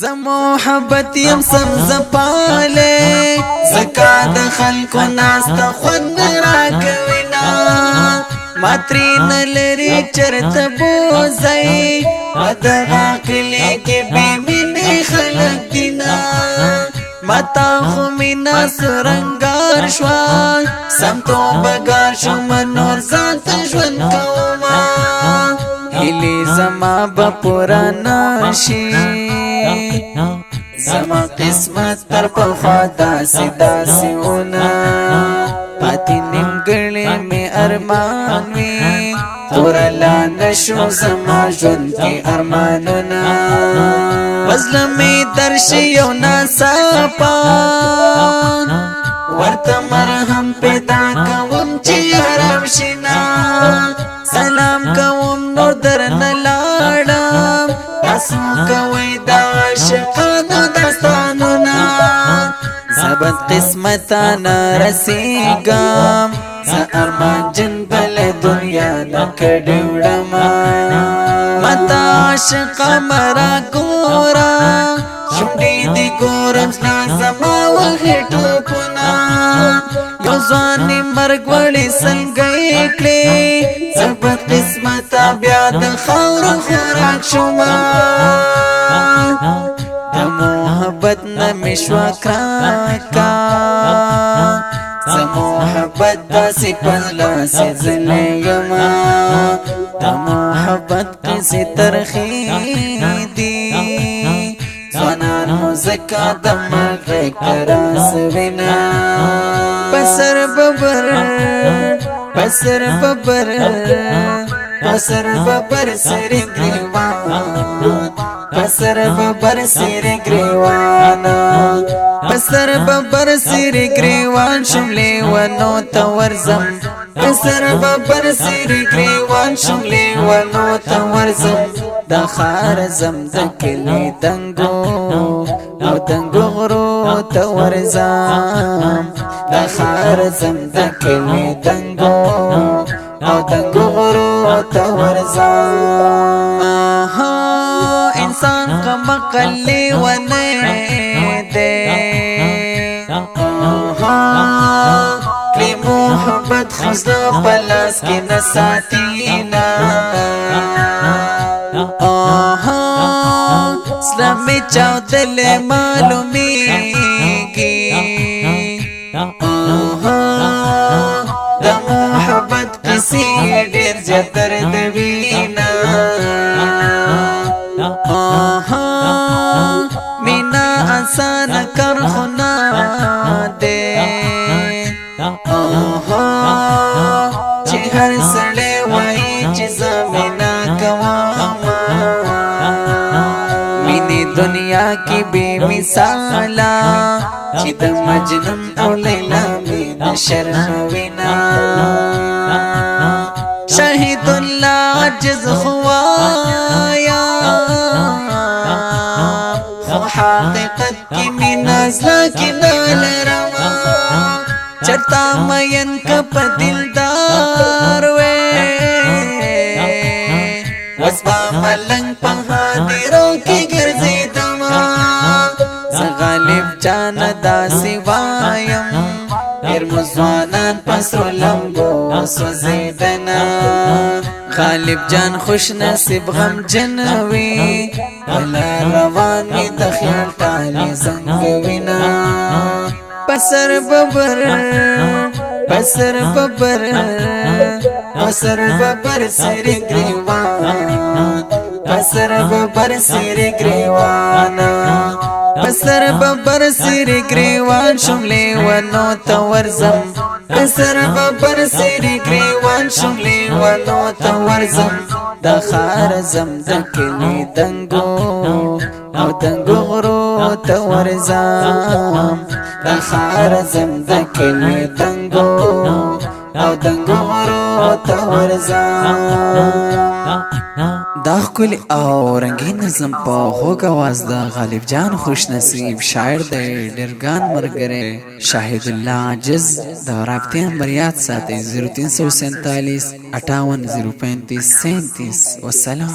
محبت یم سم زپاله زکا د خلکو ناستا خوند را کوینا ماترین لري چرته بوزي ادغا کلی کې بے مینه خلق دینا متا خو مینا سرنګار شوا سم تو بګار شم نور ذات ژوند کوما هلی زما بپرانا شي زما قسمت تر پخوا داسې داسې اونا پاتې نیمګړې مې ارمان وي پورلا نشو زما ژوند کې ارمانونه وزله مې درشي یو ناڅاپه ورته مرهم پیدا کوم چې حرام شینا سلام کوم نور درنه لاړم تاسو کوئ دا عاشقانو داستانونه زبد قسمتانا رسیگم زه ارمان جن بل دنیا نکړی وړما متا عاشقه مرا ګورا شونډې دې ګورم زما زما وهې ټوپونه یو ځواني مرګ وړې سلګۍ کړې زبد قسمته بیا د خاورو خوراک شوما د محبت نه مې شوه کراکه زه محبت داسې په لاسې ځلې یمه د محبت قصې ترخې دي ځوانان مو ځکه د مرګ غېږ ته راسوینه پسر ببر پسر ببر پسر ببر سری ګریوان پسر ببر سری ګریوان پسر ببر سری ګریوان شملې ونو ته ورځم پسر ببر سری ګریوان شملې ونو ته ورځم د خار زم د کلی دنګو او دنګو غرو ته ورځم د خار زم د کلی دنګو او دنګو غرو ته ورځم انسان کمقلی ونه دے کلی محبت خزدو پلاس کی نساتینا اسلامی چاو دل معلومی گی دا محبت کسی دیر جتر دوینا مینا آسان کر خونا دے چی ہر سڑے وائی چی زمینا کواما مینی دنیا کی بے مثالا چی دا مجنون او لیلا مین شرموینا شاہد اللہ عجز خوایا حقیقت کی من ازلا کی نال روا چرتا مین کپ دلدار وے وزبا ملنگ پہادروں کی گرزی دما زغالب جان دا سوایم ارمزوانان پسرو لمبو سوزیدنا غالب جان خوش نصیب غم جنوی ولا روانی د خیال تالی زنگوینا پسر ببر پسر ببر پسر ببر سری گریوان پسر ببر سری گریوان پسر ببر سری گریوان شملی ونو تا ورزم پسر ببر سری گریوان شملی ونو تا ورزم د خار زم د کلی دنګو او دنګو غرو ته ورځم د خار زم د کلی دنګو او دنګو غرو ته ورځم دا ښکلی او رنګین نظم په هوږ اواز د غالب جان خوش نصیب شاعر د ډرګان ملګری شاهد الله عاجز د رابطې نمبر یاد ساتئ 0347 58 035 37 والسلام